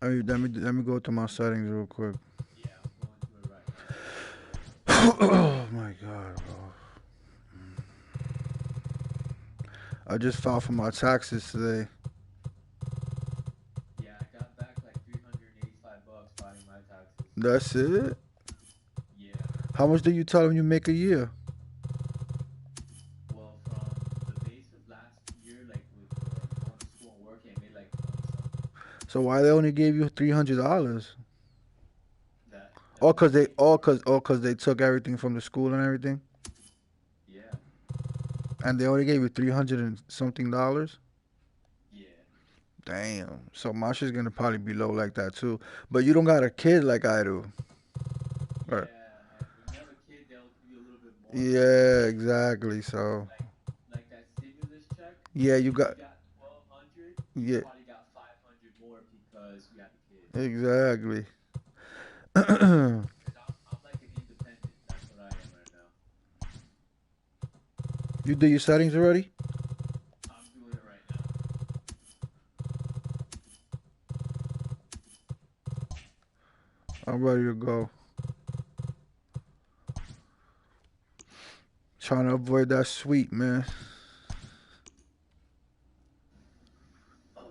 Let me go to my settings real quick. Yeah, I'm going to it right Oh my god, bro. I just filed for my taxes today. now. Yeah, I got back like $385 filing my taxes. That's it? Yeah. How much do you tell them you make a year? Well, from the base of last year, like with going to school and working, I made like 20 something. So why they only gave you $300? That was the base part. Cause they took everything from the school and everything, Yeah. and they only gave you 300 and something dollars. Yeah. Damn. So my shit's gonna probably be low like that too. But you don't got a kid like I do. Right. Yeah, and when you have a kid, they'll give you a little bit more because Yeah, exactly. So like that stimulus check, yeah, you if you got got 1,200, you yeah, probably got 500 more because you have a kid. exactly. Because I'm like an independent. That's what I am right now. You did your settings already? I'm doing it right now. I'm ready to go. Trying to avoid that sweet, man. Oh.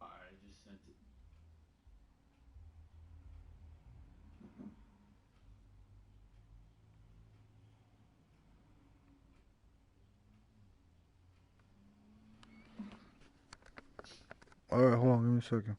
Alright, I just sent it. All right, hold on, give me a second.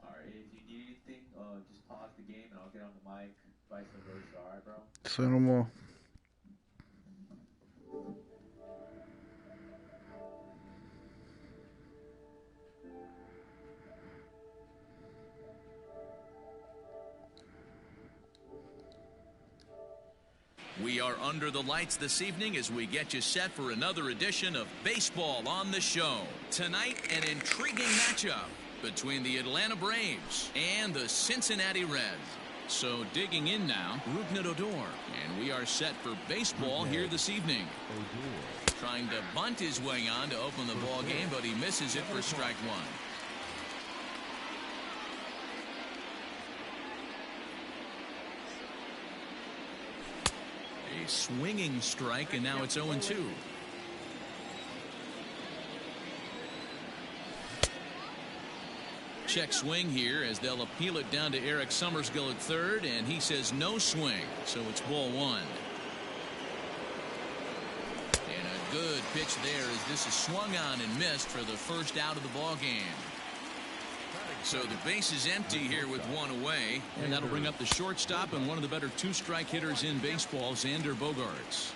Alright, if you need anything, just pause the game and I'll get on the mic. Vice versa. Alright, bro? Say no more. We are under the lights this evening as we get you set for another edition of Baseball on the Show. Tonight, an intriguing matchup between the Atlanta Braves and the Cincinnati Reds. So digging in now, Rougned Odor, and we are set for baseball here this evening. Trying to bunt his way on to open the ball game, but he misses it for strike one. A swinging strike, and now it's 0-2. Check swing here as they'll appeal it down to Eric Summersgill at third, and he says no swing, so it's ball one. And a good pitch there as this is swung on and missed for the first out of the ball game. So the base is empty here with one away, and that'll bring up the shortstop and one of the better two-strike hitters in baseball, Xander Bogaerts.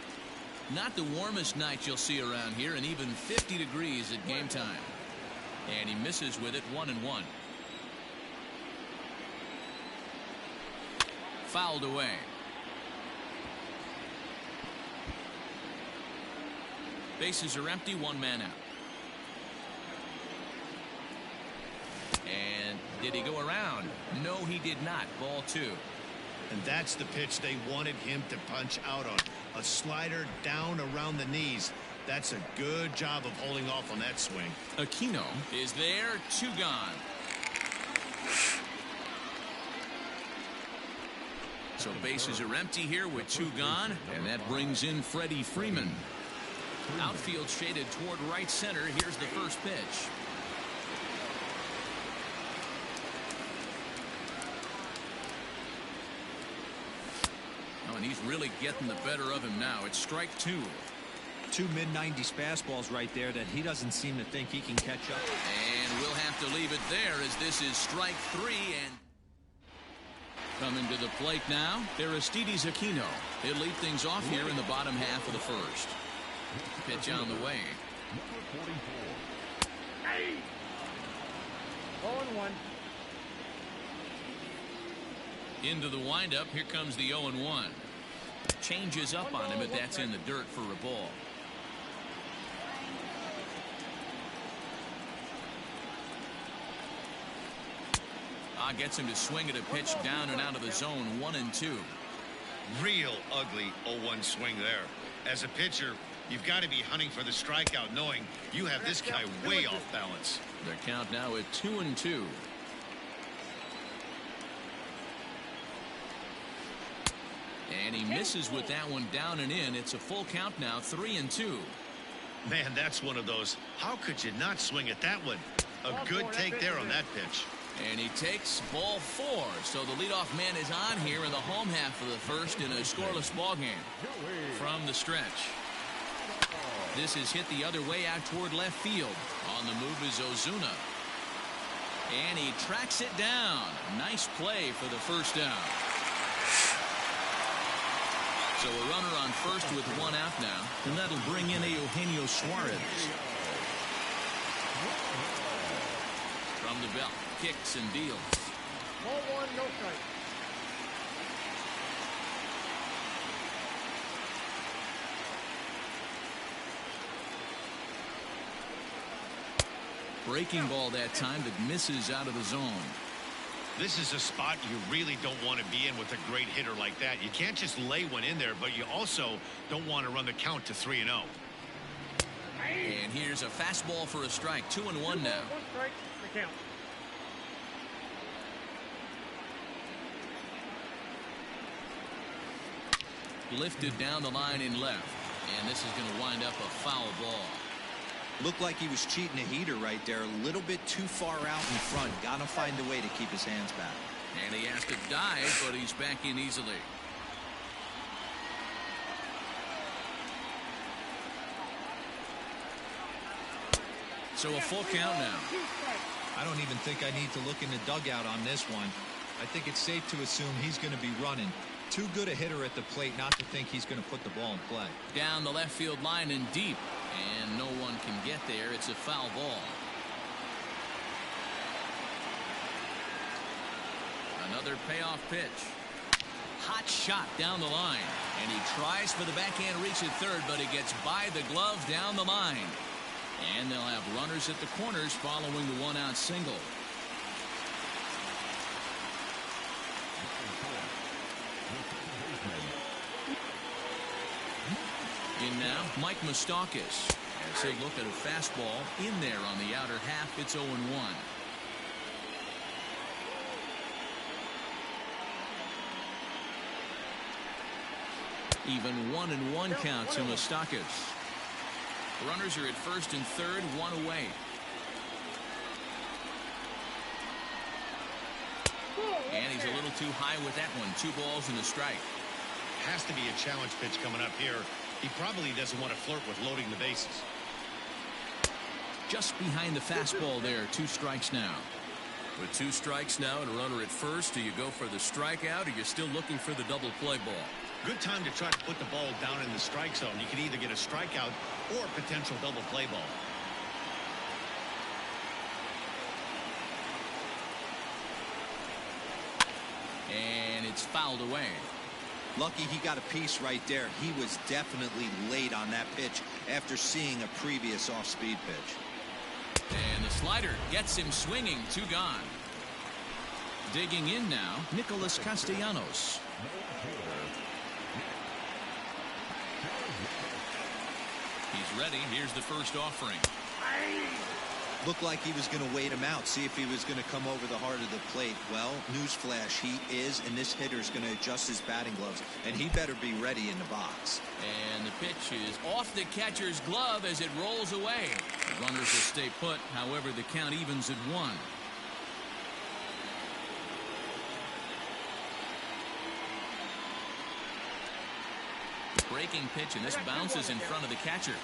Not the warmest night you'll see around here, and even 50 degrees at game time. And he misses with it, 1-1. Fouled away. Bases are empty, one man out. And did he go around? No, he did not. Ball two. And that's the pitch they wanted him to punch out on. A slider down around the knees. That's a good job of holding off on that swing. Aquino is there, two gone. So bases are empty here with two gone, and that brings in Freddie Freeman. Outfield shaded toward right center. Here's the first pitch. now, and he's really getting the better of him now. It's strike 2. Two mid-90s fastballs right there that he doesn't seem to think he can catch up. And we'll have to leave it there as this is strike 3. And coming to the plate now, Aristides Aquino. He'll lead things off here in the bottom half of the first. Pitch on the way. Hey. 0-1. Into the windup. Here comes the 0-1. Changes up on him, but that's in the dirt for a ball. Gets him to swing at a pitch down and out of the zone. 1-2. Real ugly 0-1 swing there. As a pitcher, you've got to be hunting for the strikeout, knowing you have this guy way off balance. The count now at 2-2. And he misses with that one down and in. It's a full count now, 3-2. Man, that's one of those. How could you not swing at that one? A good take there on that pitch. And he takes ball 4. So the leadoff man is on here in the home half of the first in a scoreless ball game. From the stretch. This is hit the other way out toward left field. On the move is Ozuna. And he tracks it down. Nice play for the first down. So a runner on first with 1 out now. And that'll bring in Eugenio Suarez. From the belt. Kicks and deals. 1-1, no strike. Breaking ball that time that misses out of the zone. This is a spot you really don't want to be in with a great hitter like that. You can't just lay one in there, but you also don't want to run the count to 3-0. And here's a fastball for a strike. 2-1 now. 1 strike, the count. Lifted down the line in left. And this is going to wind up a foul ball. Looked like he was cheating a heater right there. A little bit too far out in front. Got to find a way to keep his hands back. And he has to dive, but he's back in easily. So a full count now. I don't even think I need to look in the dugout on this one. I think it's safe to assume he's going to be running. Too good a hitter at the plate not to think he's going to put the ball in play. Down the left field line and deep. And no one can get there. It's a foul ball. Another payoff pitch. Hot shot down the line. And he tries for the backhand reach at third, but he gets by the glove down the line. And they'll have runners at the corners following the 1-out single. In now, Mike Moustakas. As they look at a fastball in there on the outer half, it's 0-1. Even 1-1 count to Moustakas. Runners are at first and third, 1 away. And he's a little too high with that one. 2 balls and a strike. Has to be a challenge pitch coming up here. He probably doesn't want to flirt with loading the bases. Just behind the fastball there. 2 strikes now. With 2 strikes now and a runner at first, do you go for the strikeout or you're still looking for the double play ball? Good time to try to put the ball down in the strike zone. You can either get a strikeout or a potential double play ball. And it's fouled away. Lucky he got a piece right there. He was definitely late on that pitch after seeing a previous off-speed pitch. And the slider gets him swinging. 2 gone. Digging in now, Nicholas Castellanos. He's ready. Here's the first offering. Looked like he was going to wait him out, see if he was going to come over the heart of the plate. Well, newsflash, he is, and this hitter is going to adjust his batting gloves, and he better be ready in the box. And the pitch is off the catcher's glove as it rolls away. The runners will stay put. However, the count evens at 1. breaking pitch, and this bounces in front of the catcher.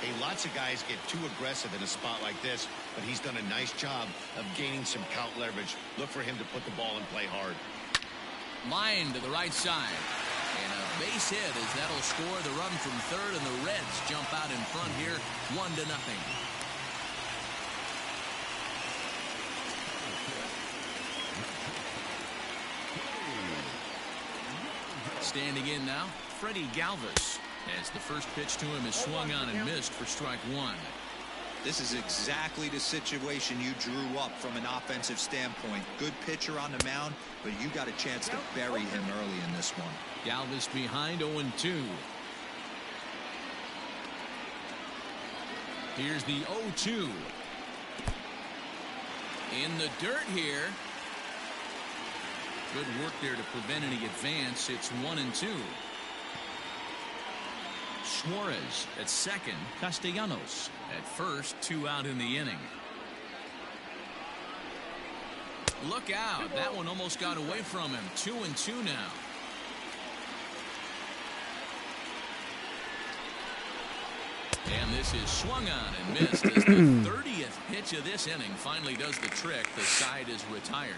Hey, lots of guys get too aggressive in a spot like this, but he's done a nice job of gaining some count leverage. Look for him to put the ball in play hard. Line to the right side. And a base hit as that'll score the run from third, and the Reds jump out in front here 1-0. Standing in now, Freddie Galvis, as the first pitch to him is swung on and missed for strike one. This is exactly the situation you drew up from an offensive standpoint. Good pitcher on the mound, but you got a chance to bury him early in this one. Galvis behind 0-2. Here's the 0-2. In the dirt here. Good work there to prevent any advance. It's 1-2. Suarez at second. Castellanos at first. 2 out in the inning. Look out. That one almost got away from him. 2-2 now. And this is swung on and missed as the 30th pitch of this inning finally does the trick. The side is retired.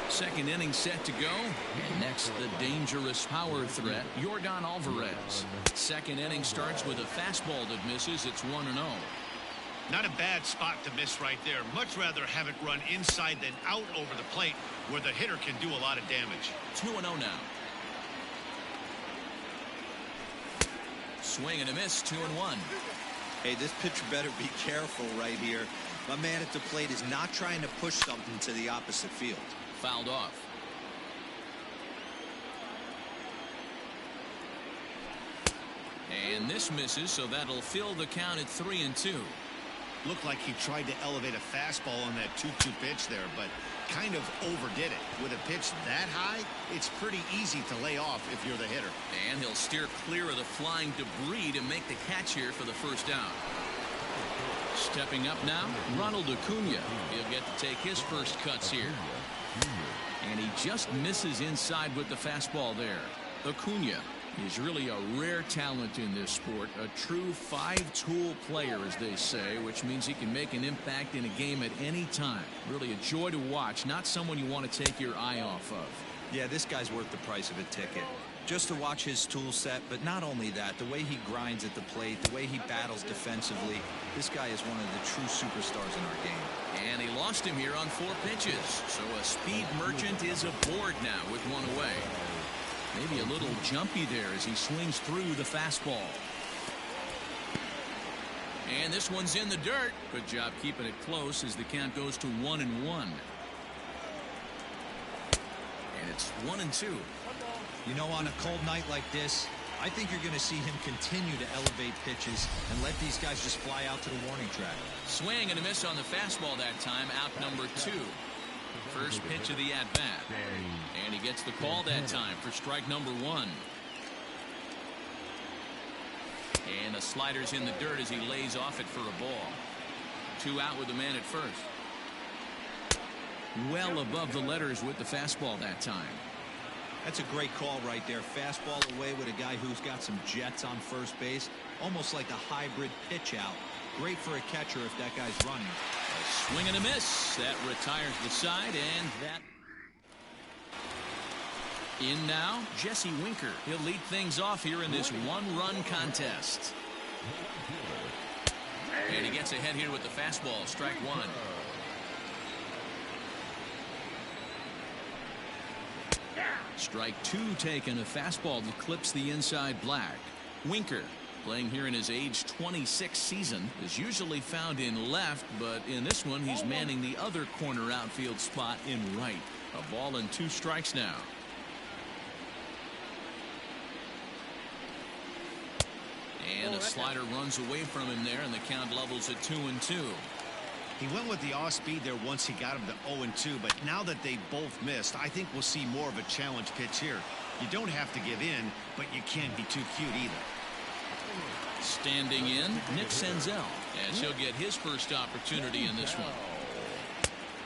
Second inning set to go. And next, the dangerous power threat, Yordan Alvarez. Second inning starts with a fastball that misses. It's 1-0. Not a bad spot to miss right there. Much rather have it run inside than out over the plate where the hitter can do a lot of damage. 2-0 now. Swing and a miss, 2-1. Hey, this pitcher better be careful right here. My man at the plate is not trying to push something to the opposite field. Fouled off. And this misses, so that'll fill the count at 3-2. Looked like he tried to elevate a fastball on that 2-2 pitch there, but kind of overdid it. With a pitch that high, it's pretty easy to lay off if you're the hitter. And he'll steer clear of the flying debris to make the catch here for the first down. Stepping up now, Ronald Acuna. He'll get to take his first cuts here. And he just misses inside with the fastball there. Acuna is really a rare talent in this sport. A true five-tool player, as they say, which means he can make an impact in a game at any time. Really a joy to watch, not someone you want to take your eye off of. Yeah, this guy's worth the price of a ticket. Just to watch his tool set, but not only that, the way he grinds at the plate, the way he battles defensively, this guy is one of the true superstars in our game. And he lost him here on 4 pitches. So a speed merchant is aboard now with 1 away. Maybe a little jumpy there as he swings through the fastball. And this one's in the dirt. Good job keeping it close as the count goes to 1-1. And it's 1-2. You know, on a cold night like this, I think you're going to see him continue to elevate pitches and let these guys just fly out to the warning track. Swing and a miss on the fastball that time. Out number 2. First pitch of the at-bat. And he gets the call that time for strike number 1. And the slider's in the dirt as he lays off it for a ball. 2 out with the man at first. Well above the letters with the fastball that time. That's a great call right there. Fastball away with a guy who's got some jets on first base. Almost like a hybrid pitch out. Great for a catcher if that guy's running. A swing and a miss. That retires the side, and that... In now, Jesse Winker. He'll lead things off here in this 1-run contest. And he gets ahead here with the fastball. Strike 1. Strike 2 taken. A fastball that clips the inside black. Winker, playing here in his age 26 season, is usually found in left, but in this one he's manning the other corner outfield spot in right. A ball and 2 strikes now. And a slider runs away from him there, and the count levels at 2-2. He went with the off speed there once he got him to 0-2, but now that they both missed, I think we'll see more of a challenge pitch here. You don't have to give in, but you can't be too cute either. Standing in, Nick Senzel, as he'll get his first opportunity in this one.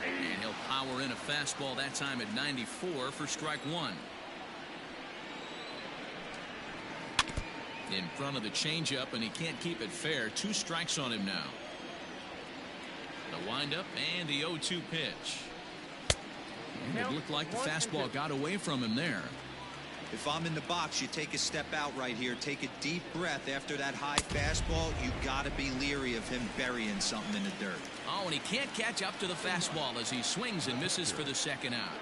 And he'll power in a fastball that time at 94 for strike one. In front of the changeup, and he can't keep it fair. 2 strikes on him now. The windup and the 0-2 pitch. And it looked like the fastball got away from him there. If I'm in the box, you take a step out right here. Take a deep breath after that high fastball. You got to be leery of him burying something in the dirt. Oh, and he can't catch up to the fastball as he swings and misses for the second out.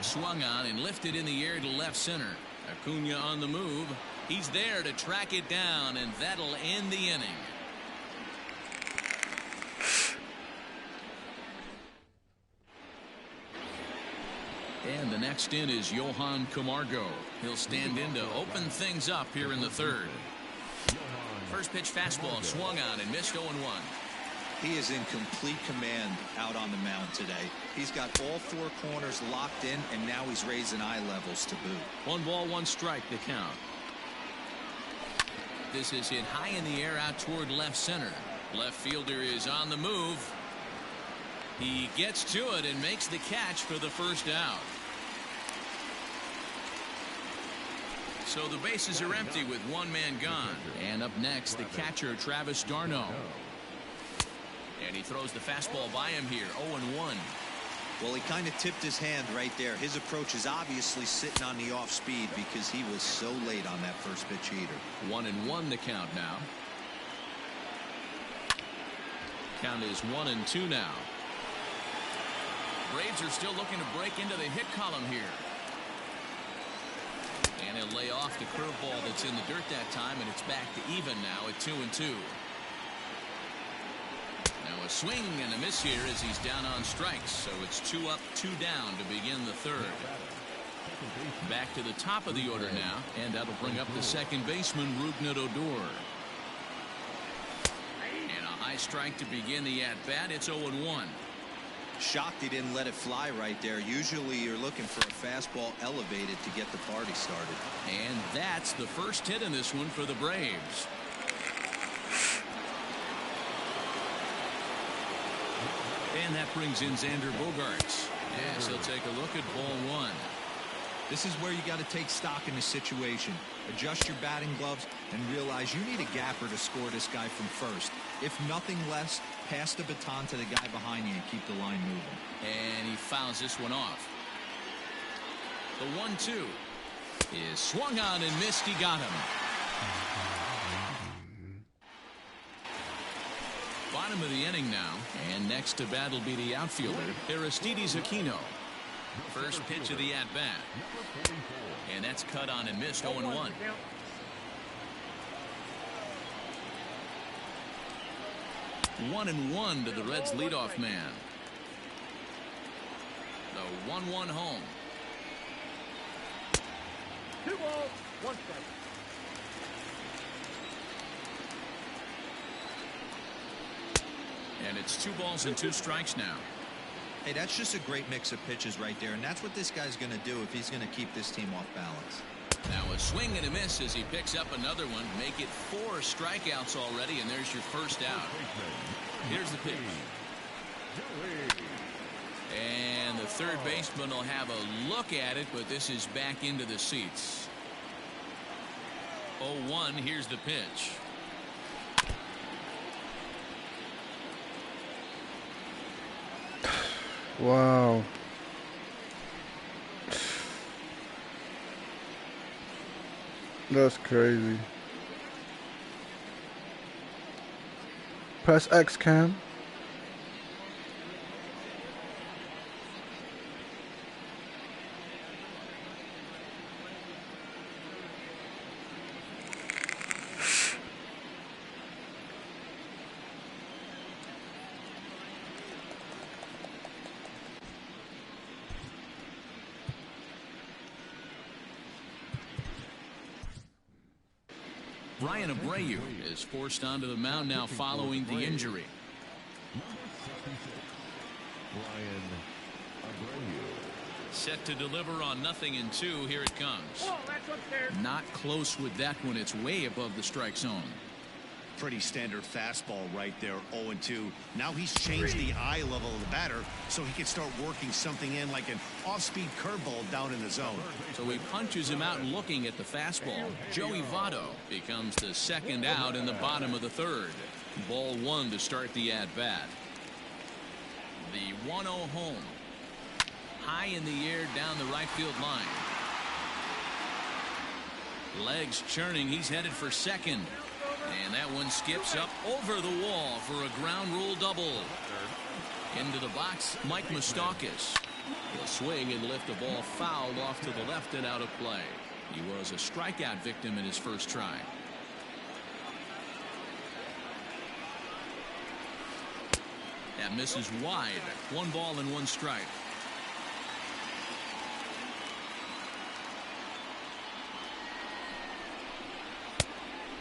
Swung on and lifted in the air to left center. Acuna on the move. He's there to track it down, and that'll end the inning. And the next in is Johan Camargo. He'll stand in to open things up here in the third. First pitch fastball swung on and missed 0-1. He is in complete command out on the mound today. He's got all 4 corners locked in, and now he's raising eye levels to boot. 1 ball, 1 strike the count. This is hit high in the air out toward left center. Left fielder is on the move. He gets to it and makes the catch for the first out. So the bases are empty with 1 man gone. And up next, the catcher, Travis d'Arnaud. And he throws the fastball by him here, 0-1. Well, he kind of tipped his hand right there. His approach is obviously sitting on the off speed because he was so late on that first pitch heater. 1-1 the count now. Count is 1-2 now. Braves are still looking to break into the hit column here. And he'll lay off the curveball that's in the dirt that time, and it's back to even now at 2-2. Now a swing and a miss here as he's down on strikes, so it's 2 up, 2 down to begin the third. Back to the top of the order now, and that'll bring up the second baseman, Rougned Odor. And a high strike to begin the at-bat. It's 0-1. Shocked he didn't let it fly right there. Usually you're looking for a fastball elevated to get the party started. And that's the first hit in this one for the Braves. And that brings in Xander Bogaerts. Yes, he'll take a look at ball 1. This is where you got to take stock in the situation. Adjust your batting gloves and realize you need a gapper to score this guy from first. If nothing less, pass the baton to the guy behind you and keep the line moving. And he fouls this one off. The 1-2 is swung on and missed. He got him. Bottom of the inning now, and next to bat will be the outfielder, Aristides Aquino. First pitch of the at-bat. And that's cut on and missed, 0-1. One and 1 to the Reds' leadoff man. The 1-1 home. 2 balls, 1 strike. And it's 2 balls and 2 strikes now. Hey, that's just a great mix of pitches right there, and that's what this guy's going to do if he's going to keep this team off balance. Now a swing and a miss as he picks up another one. Make it 4 strikeouts already, and there's your first out. Here's the pitch. And the third baseman will have a look at it, but this is back into the seats. 0-1, here's the pitch. Wow. That's crazy. Press X, Cam. Brian Abreu is forced onto the mound now following the injury. Set to deliver on 0-2. Here it comes. Not close with that one. It's way above the strike zone. pretty standard fastball right there, 0-2. Now he's changed the eye level of the batter so he can start working something in like an off-speed curveball down in the zone. So he punches him out looking at the fastball. Joey Votto becomes the second out in the bottom of the third. Ball one to start the at-bat. The 1-0 home. High in the air down the right field line. Legs churning. He's headed for second. And that one skips up over the wall for a ground rule double. Into the box, Mike Moustakas. He'll swing and lift the ball fouled off to the left and out of play. He was a strikeout victim in his first try. That misses wide. 1 ball and 1 strike.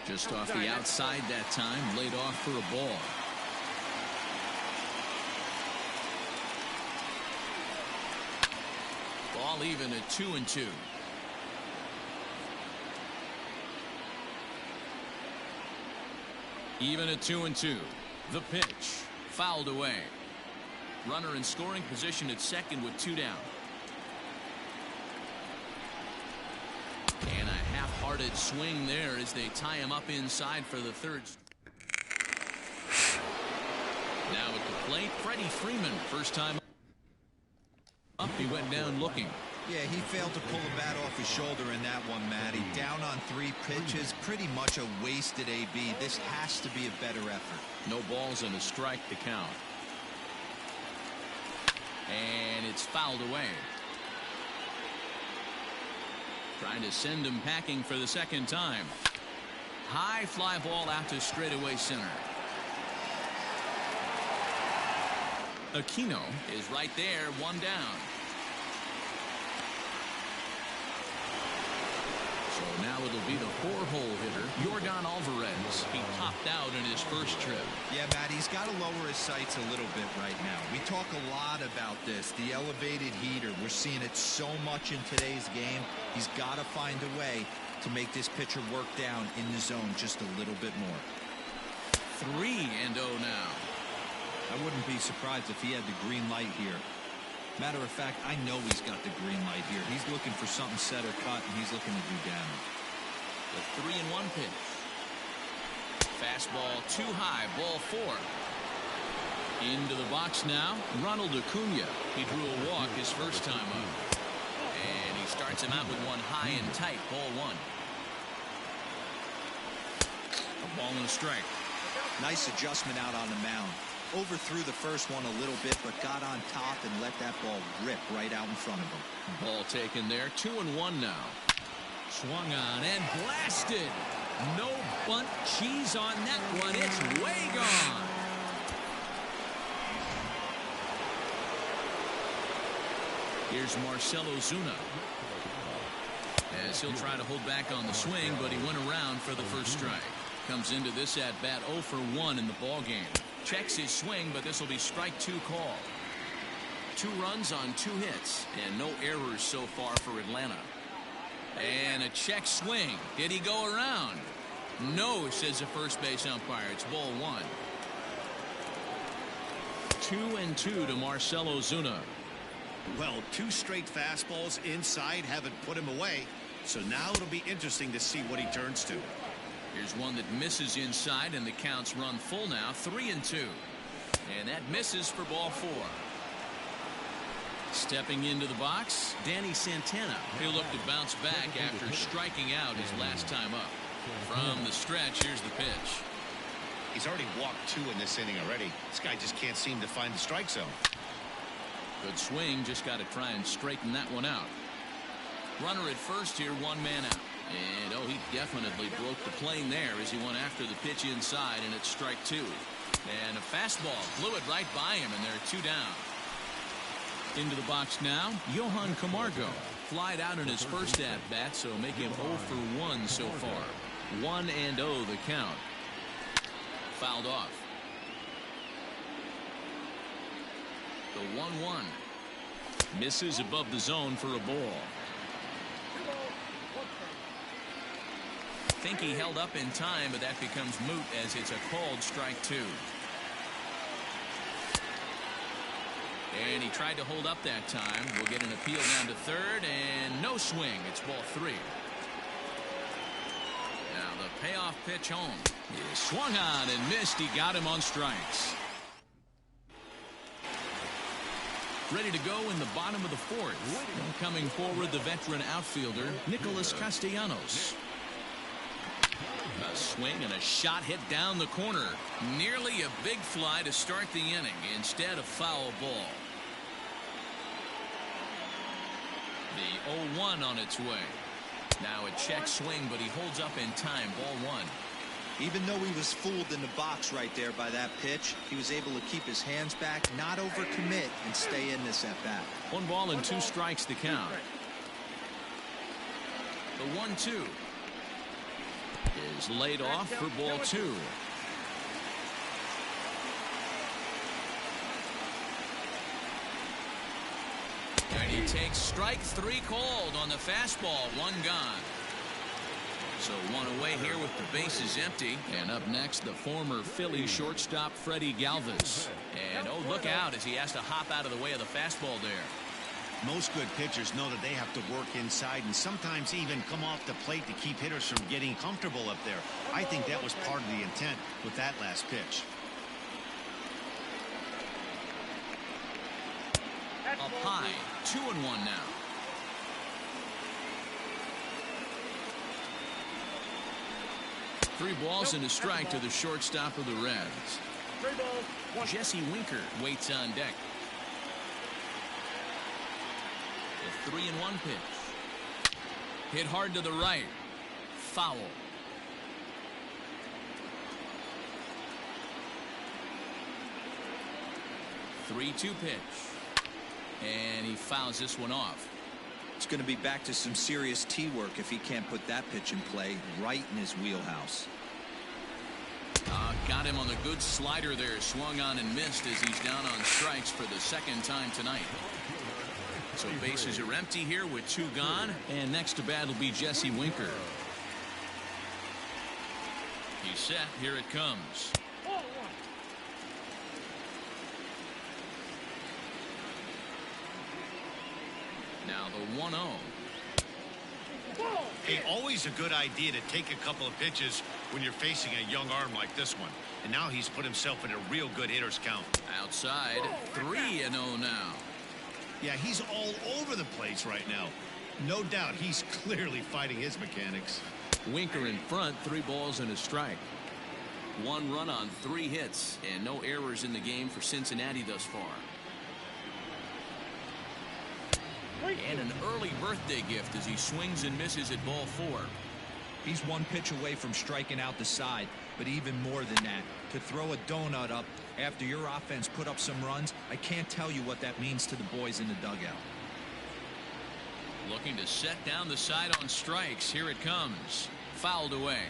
Just off the outside that time, laid off for a ball. Ball even at 2-2. Even at 2-2. The pitch. Fouled away. Runner in scoring position at second with 2 down. And a half-hearted swing there as they tie him up inside for the third. Now at the plate, Freddie Freeman. First time up, he went down looking. Yeah, he failed to pull the bat off his shoulder in that one, Matty. Down on 3 pitches, pretty much a wasted AB. This has to be a better effort. No balls and a strike to count. And it's fouled away. Trying to send him packing for the second time. High fly ball out to straightaway center. Aquino is right there, 1 down. So now it'll be the 4-hole hitter, Yordan Alvarez. He topped out in his first trip. Yeah, Matt, he's got to lower his sights a little bit right now. We talk a lot about this, the elevated heater. We're seeing it so much in today's game. He's got to find a way to make this pitcher work down in the zone just a little bit more. 3-0 now. I wouldn't be surprised if he had the green light here. Matter of fact, I know he's got the green light here. He's looking for something set or cut, and he's looking to do damage. The 3-1 pitch. Fastball too high, ball 4. Into the box now, Ronald Acuna. He drew a walk his first time up. And he starts him out with one high and tight, ball 1. A ball and a strike. Nice adjustment out on the mound. Overthrew the first one a little bit, but got on top and let that ball rip right out in front of him. Ball taken there, 2-1 now. Swung on and blasted. No bunt cheese on that one. It's way gone. Here's Marcell Ozuna. As he'll try to hold back on the swing, but he went around for the first strike. Comes into this at-bat 0 for 1 in the ball game. Checks his swing, but this will be strike 2 call. 2 runs on 2 hits, and no errors so far for Atlanta. And a check swing. Did he go around? No, says the first base umpire. It's ball 1. 2-2 to Marcell Ozuna. Well, 2 straight fastballs inside haven't put him away. So now it'll be interesting to see what he turns to. Here's one that misses inside, and the counts run full now, 3-2. And that misses for ball 4. Stepping into the box, Danny Santana. He'll look to bounce back after striking out his last time up. From the stretch, here's the pitch. He's already walked 2 in this inning already. This guy just can't seem to find the strike zone. Good swing, just got to try and straighten that one out. Runner at first here, 1 man out. And, oh, he definitely broke the plane there as he went after the pitch inside, and it's strike 2. And a fastball blew it right by him, and there are 2 down. Into the box now, Johan Camargo. Flied out in his first at-bat, so make him 0 for 1 so far. 1-0 the count. Fouled off. The 1-1. Misses above the zone for a ball. think he held up in time, but that becomes moot as it's a called strike 2. And he tried to hold up that time. We'll get an appeal down to third, and no swing. It's ball 3. Now the payoff pitch home. He swung on and missed. He got him on strikes. Ready to go in the bottom of the 4th. Coming forward, the veteran outfielder, Nicholas Castellanos. A swing and a shot hit down the corner. Nearly a big fly to start the inning. Instead, a foul ball. The 0-1 on its way. Now a check swing, but he holds up in time. Ball 1. Even though he was fooled in the box right there by that pitch, he was able to keep his hands back, not overcommit, and stay in this at-bat. 1 ball and 2 strikes to count. The 1-2 is laid off for ball 2. And he takes strike 3 called on the fastball. 1 gone. So 1 away here with the bases empty. And up next, the former Philly shortstop Freddie Galvis. And oh, look out as he has to hop out of the way of the fastball there. Most good pitchers know that they have to work inside and sometimes even come off the plate to keep hitters from getting comfortable up there. I think that was part of the intent with that last pitch. Up high, 2-1 now. Three balls and a strike to the shortstop of the Reds. Jesse Winker waits on deck. The 3-1 pitch. Hit hard to the right. Foul. The 3-2 pitch. And he fouls this one off. It's going to be back to some serious tee work if he can't put that pitch in play right in his wheelhouse. Got him on the good slider there. Swung on and missed as he's down on strikes for the 2nd time tonight. So bases are empty here with 2 gone. And next to bat will be Jesse Winker. He's set. Here it comes. Now the 1-0. Hey, always a good idea to take a couple of pitches when you're facing a young arm like this one. And now he's put himself in a real good hitter's count. Outside, 3-0 now. Yeah, he's all over the place right now. No doubt he's clearly fighting his mechanics. Winker in front, 3 balls and a strike. 1 run on 3 hits, and no errors in the game for Cincinnati thus far. And an early birthday gift as he swings and misses at ball 4. He's 1 pitch away from striking out the side, but even more than that, to throw a donut up after your offense put up some runs, I can't tell you what that means to the boys in the dugout. Looking to set down the side on strikes. Here it comes. Fouled away.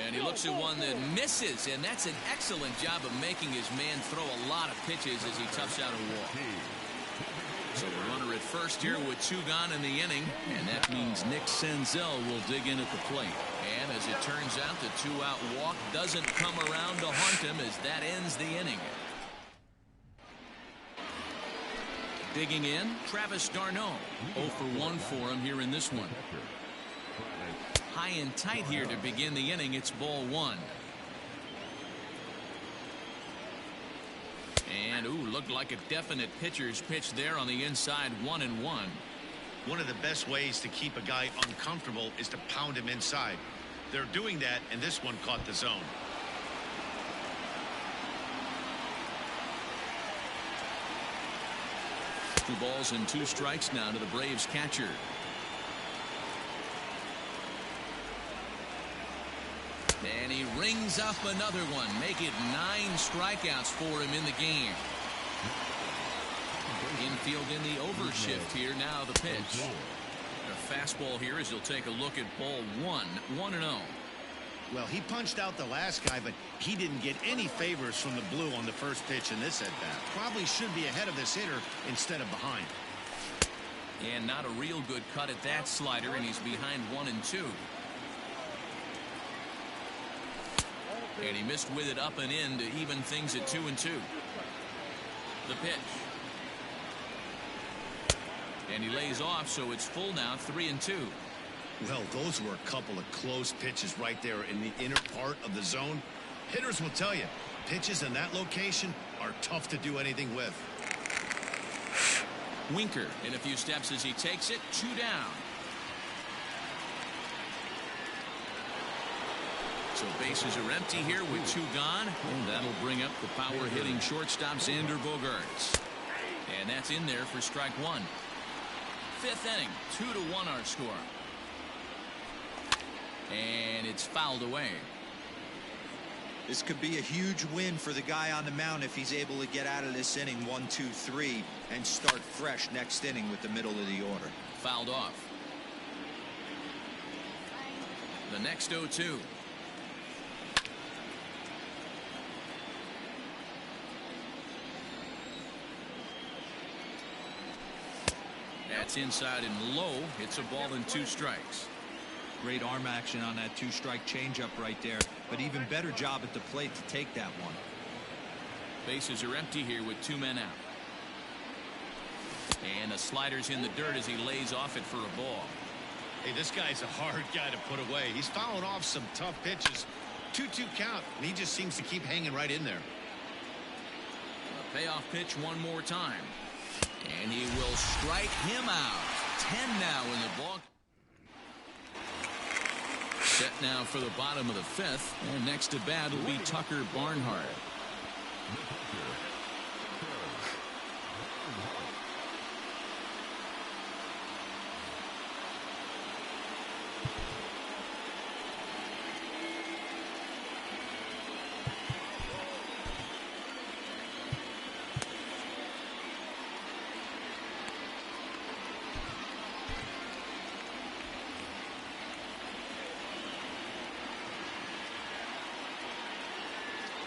And he looks at one that misses, and that's an excellent job of making his man throw a lot of pitches as he toughs out a walk. So the runner at first here with 2 gone in the inning, and that means Nick Senzel will dig in at the plate. And as it turns out, the 2-out walk doesn't come around to haunt him as that ends the inning. Digging in, Travis d'Arnaud. 0 for 1 for him here in this one. High and tight here to begin the inning. It's ball 1. And ooh, looked like a definite pitcher's pitch there on the inside. 1-1. One of the best ways to keep a guy uncomfortable is to pound him inside. They're doing that, and this one caught the zone. Two balls and 2 strikes now to the Braves catcher. And he rings up another one. Make it 9 strikeouts for him in the game. Infield in the overshift here. Now the pitch. A fastball here as he'll take a look at ball 1. 1-0. Well, he punched out the last guy, but he didn't get any favors from the blue on the first pitch in this at-bat. Probably should be ahead of this hitter instead of behind. And not a real good cut at that slider, and he's behind 1-2. And he missed with it up and in to even things at 2-2. The pitch. And he lays off, so it's full now, 3-2. Well, those were a couple of close pitches right there in the inner part of the zone. Hitters will tell you, pitches in that location are tough to do anything with. Winker in a few steps as he takes it, 2 down. So bases are empty here with 2 gone, and that'll bring up the power-hitting shortstop Xander Bogaerts. And that's in there for strike 1. 5th inning, 2-1 our score. And it's fouled away. This could be a huge win for the guy on the mound if he's able to get out of this inning 1-2-3 and start fresh next inning with the middle of the order. Fouled off. The next 0-2. That's inside and low. It's a ball and 2 strikes. Great arm action on that 2-strike changeup right there, but even better job at the plate to take that one. Bases are empty here with 2 men out. And the slider's in the dirt as he lays off it for a ball. Hey, this guy's a hard guy to put away. He's fouling off some tough pitches. 2-2 count, and he just seems to keep hanging right in there. A payoff pitch one more time. And he will strike him out. 10 now in the ball. Set now for the bottom of the 5th. And next to bat will be Tucker Barnhart.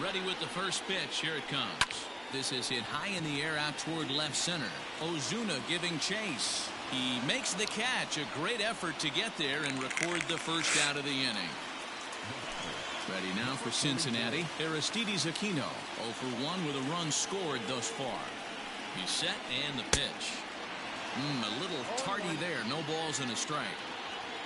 Ready with the first pitch. Here it comes. This is hit high in the air out toward left center. Ozuna giving chase. He makes the catch. A great effort to get there and record the first out of the inning. Ready now for Cincinnati. Aristides Aquino 0 for 1 with a run scored thus far. He's set and the pitch. A little tardy there. No balls and a strike.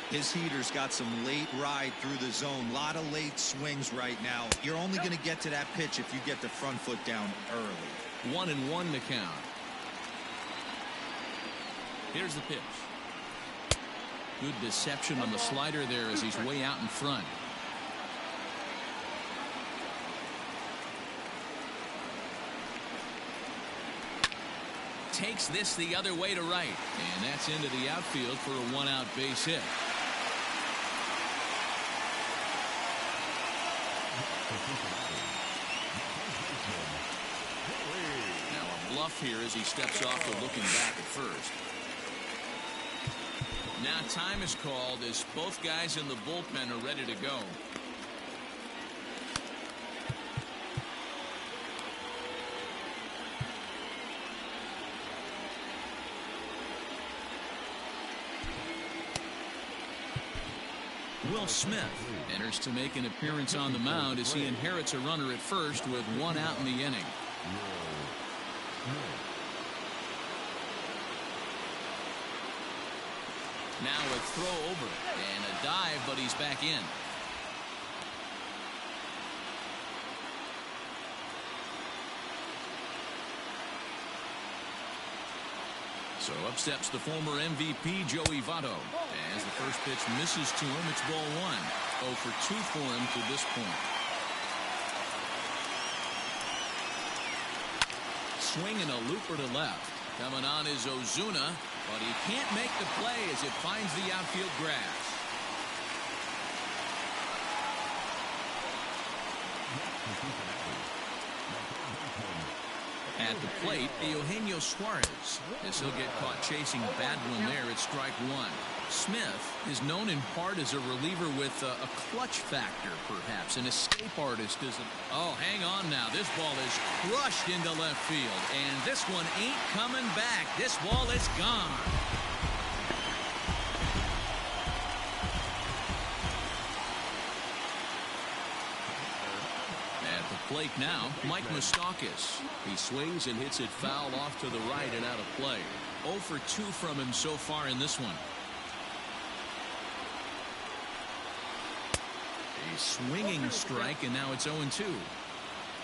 His heater's got some late ride through the zone. A lot of late swings right now. You're only going to get to that pitch if you get the front foot down early. 1-1 to count. Here's the pitch. Good deception on the slider there as he's way out in front. Takes this the other way to right. And that's into the outfield for a 1-out base hit. Now a bluff here as he steps off to looking back at first. Now time is called as both guys in the bullpen are ready to go. Will Smith enters to make an appearance on the mound as he inherits a runner at first with 1 out in the inning. Now a throw over and a dive, but he's back in. So up steps the former MVP Joey Votto. As the first pitch misses to him, it's ball 1. 0 for 2 for him to this point. Swinging a looper to left. Coming on is Ozuna, but he can't make the play as it finds the outfield grass. At the plate, Eugenio Suarez, as he'll get caught chasing a bad one there at strike one. Smith is known in part as a reliever with a clutch factor, perhaps, an escape artist. Oh, hang on now. This ball is crushed into left field, and this one ain't coming back. This ball is gone. At the plate now, Mike Moustakas. He swings and hits it foul off to the right and out of play. 0 for 2 from him so far in this one. A swinging strike, and now it's 0-2.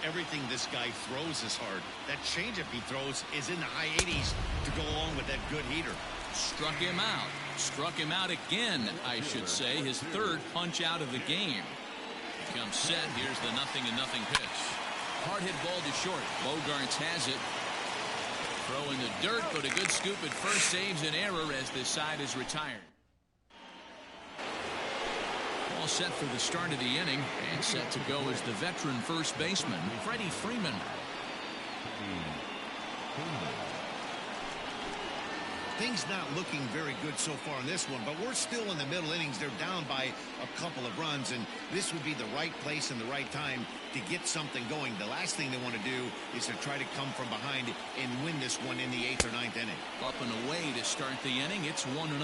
Everything this guy throws is hard. That changeup he throws is in the high 80s to go along with that good heater. Struck him out. Struck him out again, I should say. His third punch out of the game. Comes set. Here's the 0-0 pitch. Hard hit ball to short. Bogaerts has it. Throw in the dirt, but a good scoop at first saves an error as the side is retired. All set for the start of the inning, and set to go is the veteran first baseman, Freddie Freeman. Things not looking very good so far in this one, but we're still in the middle innings. They're down by a couple of runs, and this would be the right place and the right time to get something going. The last thing they want to do is to try to come from behind and win this one in the 8th or 9th inning. Up and away to start the inning. It's 1-0.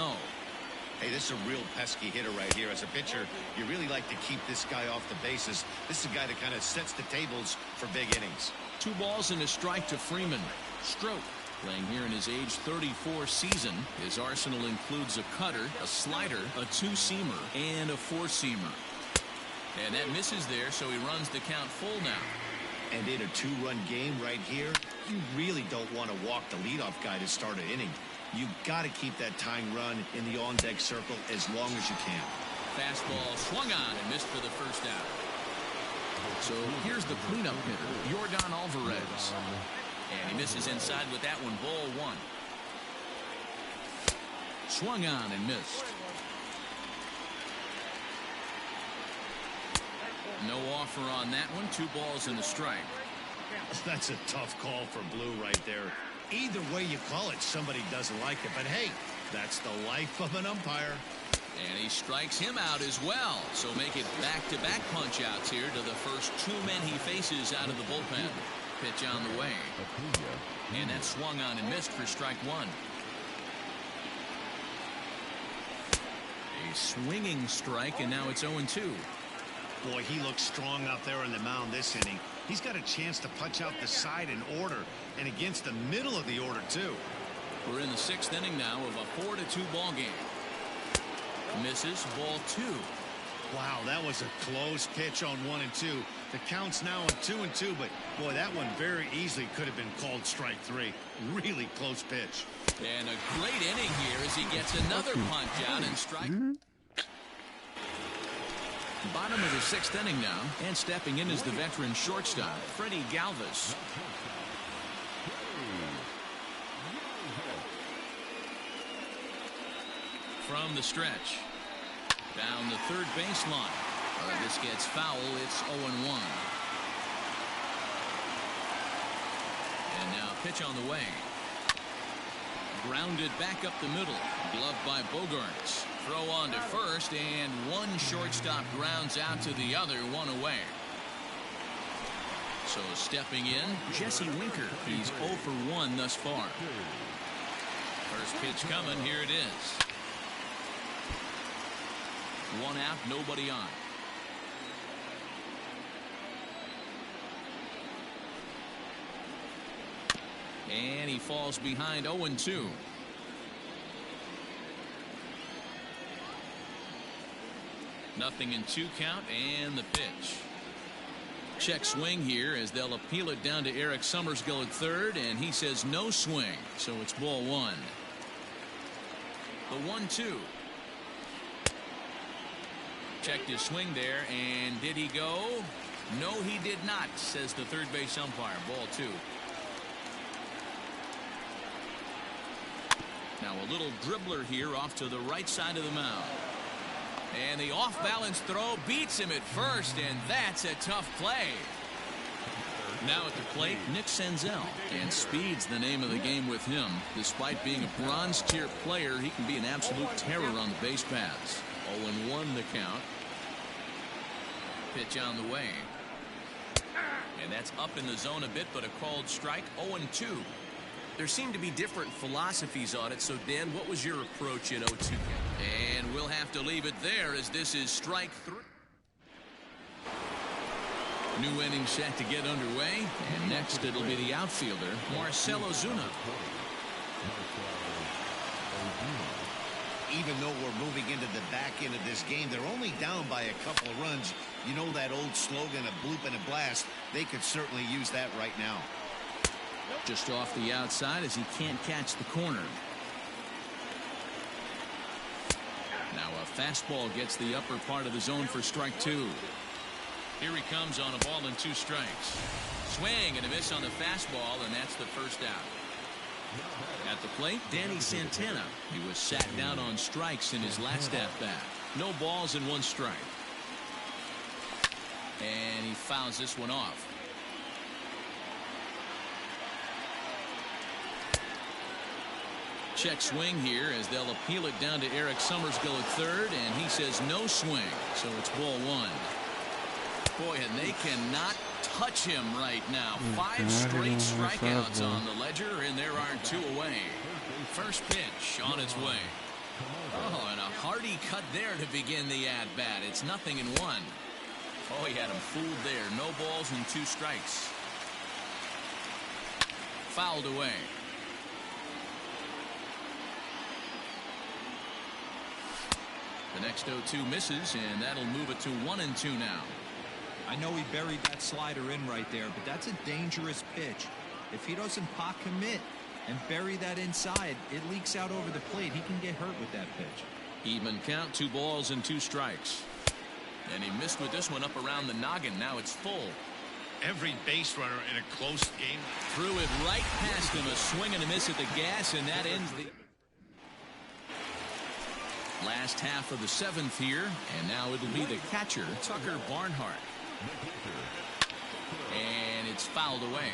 Hey, this is a real pesky hitter right here. As a pitcher, you really like to keep this guy off the bases. This is a guy that kind of sets the tables for big innings. 2 balls and a strike to Freeman. Stroke. Playing here in his age 34 season. His arsenal includes a cutter, a slider, a 2-seamer, and a 4-seamer. And that misses there, so he runs the count full now. And in a 2-run game right here, you really don't want to walk the leadoff guy to start an inning. You've got to keep that tying run in the on-deck circle as long as you can. Fastball swung on and missed for the first out. So here's the cleanup hitter, Yordan Alvarez. And he misses inside with that one, ball 1. Swung on and missed. No offer on that one. 2 balls and a strike. That's a tough call for Blue right there. Either way you call it, somebody doesn't like it. But hey, that's the life of an umpire. And he strikes him out as well. So make it back-to-back punch-outs here to the first 2 men he faces out of the bullpen. Pitch on the way. And that swung on and missed for strike 1. A swinging strike, and now it's 0-2. Boy, he looks strong out there on the mound this inning. He's got a chance to punch out the side in order, and against the middle of the order, too. We're in the 6th inning now of a 4-2 ball game. Misses, ball 2. Wow, that was a close pitch on 1 and 2. The count's now on 2 and 2, but boy, that one very easily could have been called strike 3. Really close pitch. And a great inning here as he gets another punch out and strike. Bottom of the 6th inning now, and stepping in is the veteran shortstop, Freddie Galvis. From the stretch. Down the third baseline. This gets foul. It's 0-1. And now pitch on the way. Grounded back up the middle. Gloved by Bogaerts. Throw on to first, and one shortstop grounds out to the other, 1 away. So stepping in, Jesse Winker. He's 0 for 1 thus far. First pitch coming. Here it is. 1 out, nobody on. And he falls behind 0-2. Nothing in 2 count, and the pitch. Check swing here as they'll appeal it down to Eric Summersgill at third, and he says no swing, so it's ball 1. The 1-2. Checked his swing there, and did he go? No, he did not, says the third base umpire. Ball 2. Now a little dribbler here off to the right side of the mound. And the off-balance throw beats him at first, and that's a tough play. Now at the plate, Nick Senzel. And speed's the name of the game with him. Despite being a bronze tier player, he can be an absolute terror on the base paths. 0-1 the count. Pitch on the way. And that's up in the zone a bit, but a called strike. 0-2. There seem to be different philosophies on it, so Dan, what was your approach at 0-2? And we'll have to leave it there as this is strike 3. New inning set to get underway, and next it'll be the outfielder, Marcell Ozuna. Even though we're moving into the back end of this game, they're only down by a couple of runs. You know that old slogan, a bloop and a blast. They could certainly use that right now. Just off the outside as he can't catch the corner. Now a fastball gets the upper part of the zone for strike 2. Here he comes on a ball and 2 strikes. Swing and a miss on the fastball, and that's the first out. At the plate, Danny Santana. He was sat down on strikes in his last at-bat. No balls and 1 strike. And he fouls this one off. Check swing here as they'll appeal it down to Eric Summerskill at third, and he says no swing, so it's ball 1. Boy, and they cannot touch him right now. 5 straight strikeouts on the ledger, and there are 2 away. First pitch on its way. Oh, and a hearty cut there to begin the at-bat. It's 0-1. Oh, he had him fooled there. No balls and 2 strikes. Fouled away. The next 0-2 misses, and that'll move it to 1-2 now. I know he buried that slider in right there, but that's a dangerous pitch. If he doesn't pot commit and bury that inside, it leaks out over the plate. He can get hurt with that pitch. Even count, 2 balls and 2 strikes. And he missed with this one up around the noggin. Now it's full. Every base runner in a close game. Threw it right past him. A swing and a miss at the gas, and that ends the last half of the 7th here. And now it'll be the catcher, Tucker Barnhart. And it's fouled away.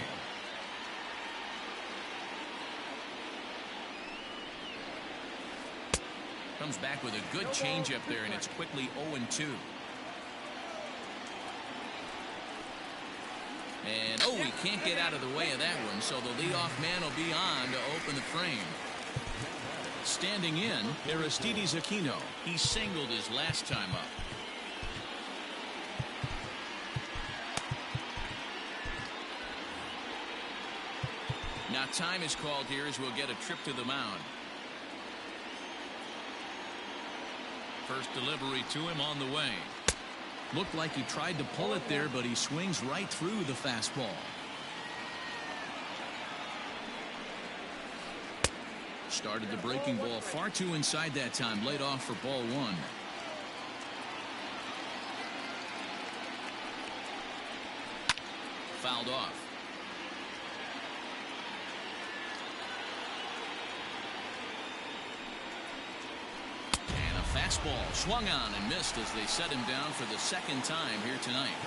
Comes back with a good changeup there, and it's quickly 0-2. And, oh, he can't get out of the way of that one, so the leadoff man will be on to open the frame. Standing in, Aristides Aquino. He singled his last time up. Now time is called here as we'll get a trip to the mound. First delivery to him on the way. Looked like he tried to pull it there, but he swings right through the fastball. Started the breaking ball far too inside that time. Laid off for ball 1. Fouled off. And a fastball swung on and missed as they set him down for the 2nd time here tonight.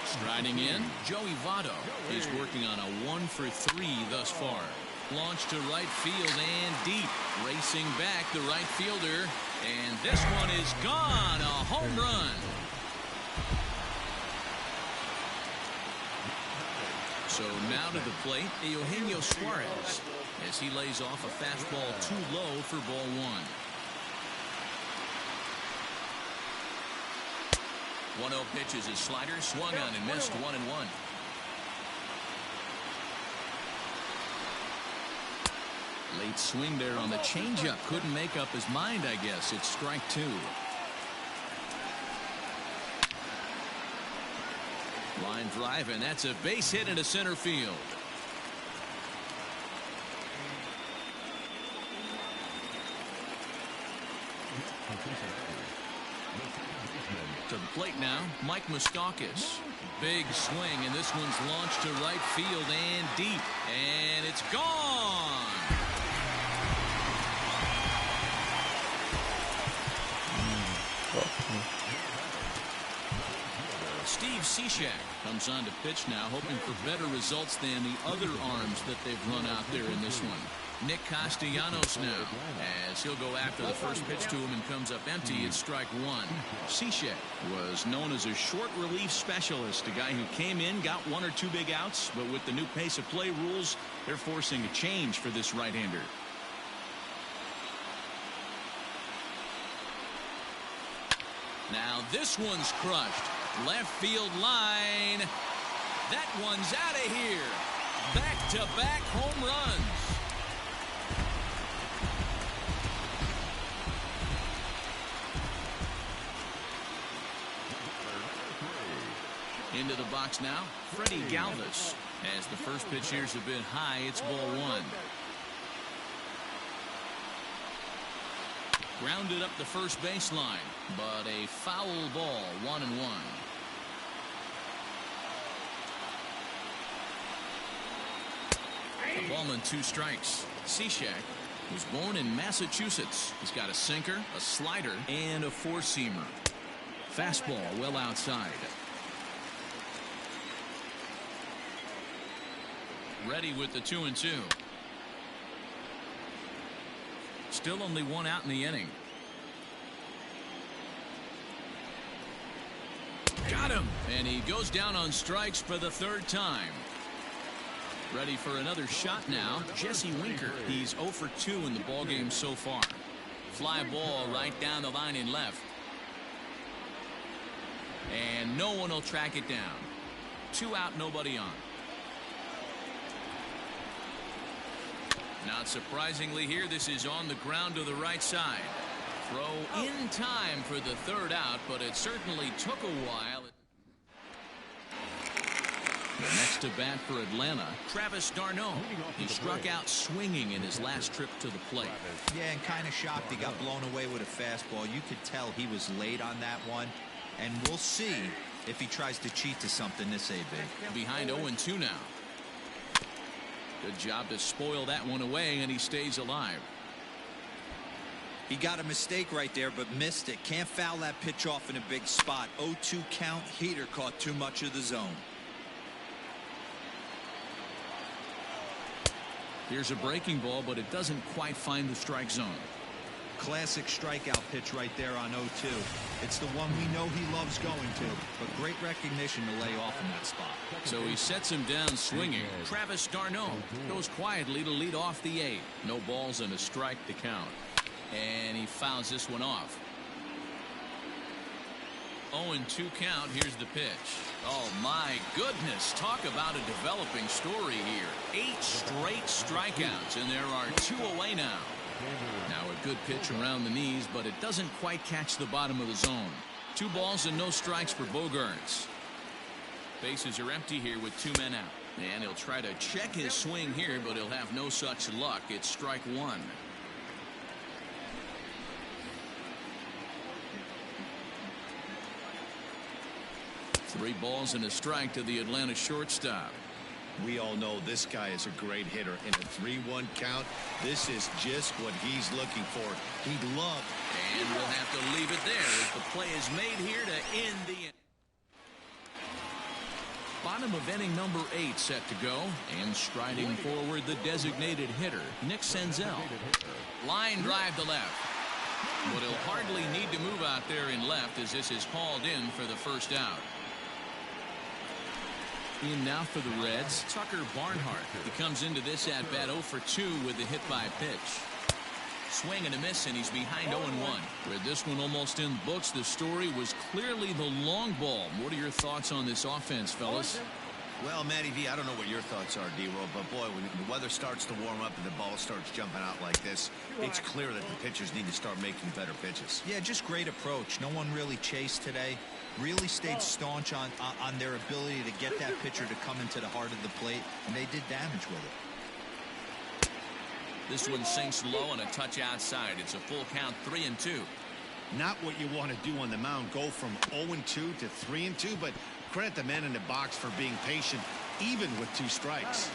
Striding in, Joey Votto. He's working on a 1 for 3 thus far. Launched to right field and deep. Racing back the right fielder. And this one is gone. A home run. So now to the plate, Eugenio Suarez, as he lays off a fastball too low for ball 1. 1-0 pitch is his slider, swung on and missed. 1-1. Late swing there on the changeup. Couldn't make up his mind, I guess. It's strike 2. Line drive, and that's a base hit into center field. To the plate now, Mike Moustakas. Big swing, and this one's launched to right field and deep. And it's gone! Steve Cishek comes on to pitch now, hoping for better results than the other arms that they've run out there in this one. Nick Castellanos now, as he'll go after the first pitch to him and comes up empty. It's strike one. Cishek was known as a short relief specialist, a guy who came in, got one or two big outs, but with the new pace of play rules, they're forcing a change for this right-hander. Now this one's crushed. Left field line. That one's out of here. Back-to-back home runs. Into the box now, Freddie Galvis. As the first pitch here's a bit high, it's ball one. Grounded up the first baseline, but a foul ball, 1-1. A ball and 2 strikes. Cishek was born in Massachusetts. He's got a sinker, a slider, and a four-seamer. Fastball well outside. Ready with the 2-2. Still only one out in the inning. Got him! And he goes down on strikes for the third time. Ready for another shot now, Jesse Winker. He's 0 for 2 in the ballgame so far. Fly ball right down the line in left. And no one will track it down. 2 out, nobody on. Not surprisingly here, this is on the ground to the right side. Throw in time for the third out, but it certainly took a while. The next to bat for Atlanta, Travis d'Arnaud. He struck out swinging in his last trip to the plate. Yeah, and kind of shocked he got blown away with a fastball. You could tell he was late on that one, and we'll see if he tries to cheat to something this AB. Behind 0-2 now. Good job to spoil that one away, and he stays alive. He got a mistake right there, but missed it. Can't foul that pitch off in a big spot. 0-2 count. Heater caught too much of the zone. Here's a breaking ball, but it doesn't quite find the strike zone. Classic strikeout pitch right there on 0-2. It's the one we know he loves going to, but great recognition to lay off in that spot. So he sets him down swinging. Travis d'Arnaud goes quietly to lead off the 8th. No balls and a strike to count. And he fouls this one off. 0-2 count. Here's the pitch. Oh my goodness, talk about a developing story here. 8 straight strikeouts, and there are 2 away now. Now a good pitch around the knees, but it doesn't quite catch the bottom of the zone. 2 balls and no strikes for Bogaerts. Bases are empty here with 2 men out. And he'll try to check his swing here, but he'll have no such luck. It's strike 1. Three balls and a strike to the Atlanta shortstop. We all know this guy is a great hitter. In a 3-1 count, this is just what he's looking for. He'd love. And we'll have to leave it there as the play is made here to end the inning. Bottom of inning number 8 set to go. And striding forward, the designated hitter, Nick Senzel. Line drive to left. But he'll hardly need to move out there in left as this is hauled in for the first out. In now for the Reds, Tucker Barnhart. He comes into this at-bat 0 for 2 with a hit by pitch. Swing and a miss, and he's behind 0-1. With this one almost in the books, the story was clearly the long ball. What are your thoughts on this offense, fellas? Well, Matty V, I don't know what your thoughts are, D-Roll, but boy, when the weather starts to warm up and the ball starts jumping out like this, it's clear that the pitchers need to start making better pitches. Yeah, just great approach. No one really chased today. Really stayed staunch on their ability to get that pitcher to come into the heart of the plate, and they did damage with it. This one sinks low and a touch outside. It's a full count, 3-2. Not what you want to do on the mound, go from 0-2 to 3-2, but credit the man in the box for being patient, even with 2 strikes.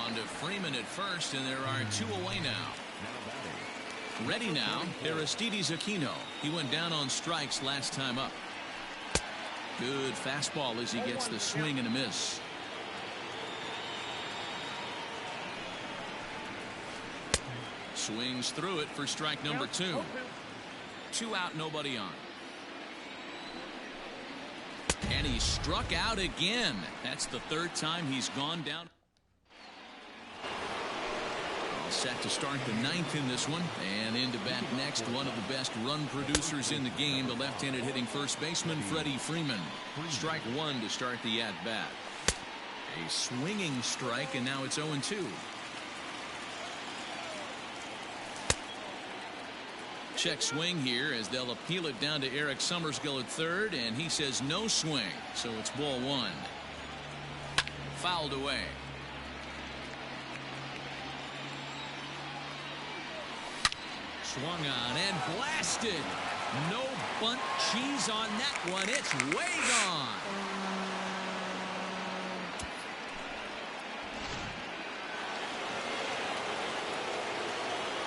On to Freeman at first, and there are 2 away now. Ready now, Aristides Aquino. He went down on strikes last time up. Good fastball as he gets the swing and a miss. Swings through it for strike number 2. 2 out, nobody on. And he struck out again. That's the 3rd time he's gone down. All set to start the 9th in this one. And into bat next, one of the best run producers in the game, the left-handed hitting first baseman, Freddie Freeman. Strike 1 to start the at-bat. A swinging strike, and now it's 0-2. Check swing here as they'll appeal it down to Eric Summersgill at 3rd, and he says no swing, so it's ball 1. Fouled away. Swung on and blasted. No bunt cheese on that one. It's way gone.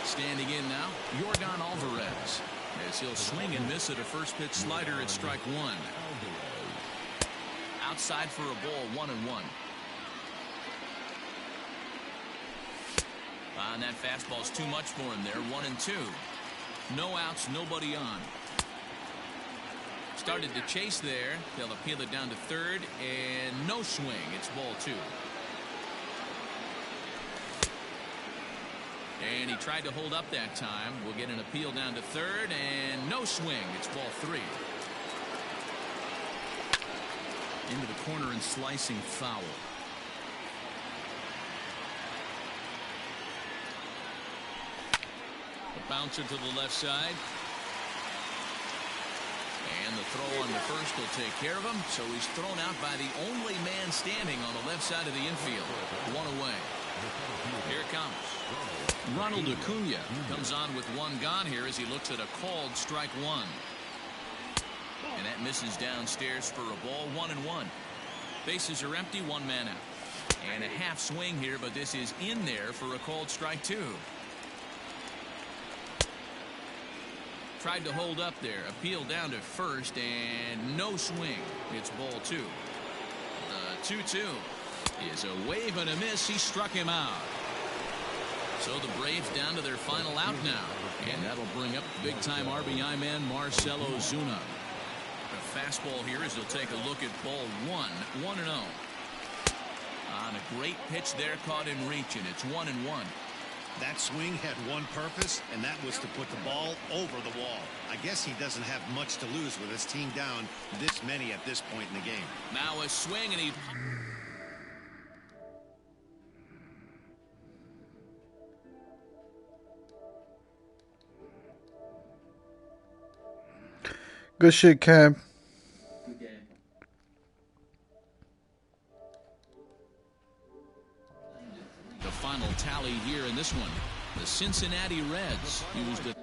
Standing in now, Yorgan Alvarez, as he'll swing and miss at a first pitch slider at strike 1. Outside for a ball, 1-1. And that fastball's too much for him there, 1-2. No outs, nobody on. Started to chase there. They'll appeal it down to 3rd, and no swing. It's ball 2. And he tried to hold up that time. We'll get an appeal down to 3rd, and no swing. It's ball 3. Into the corner and slicing foul. The bouncer to the left side. And the throw on the first will take care of him. So he's thrown out by the only man standing on the left side of the infield. 1 away. Here it comes. Ronald Acuna comes on with 1 gone here as he looks at a called strike 1. And that misses downstairs for a ball, 1-1. Bases are empty, 1 man out. And a half swing here, but this is in there for a called strike 2. Tried to hold up there, appeal down to 1st, and no swing. It's ball 2. The 2-2 is a wave and a miss. He struck him out. So the Braves down to their final out now. And that'll bring up big-time RBI man Marcell Ozuna. The fastball here as he'll take a look at ball 1. 1-0. On a great pitch there, caught in reach, and it's 1-1. That swing had one purpose, and that was to put the ball over the wall. I guess he doesn't have much to lose with his team down this many at this point in the game. Now a swing, and he... Good shit, Cam. Good game. The final tally here in this one. The Cincinnati Reds used a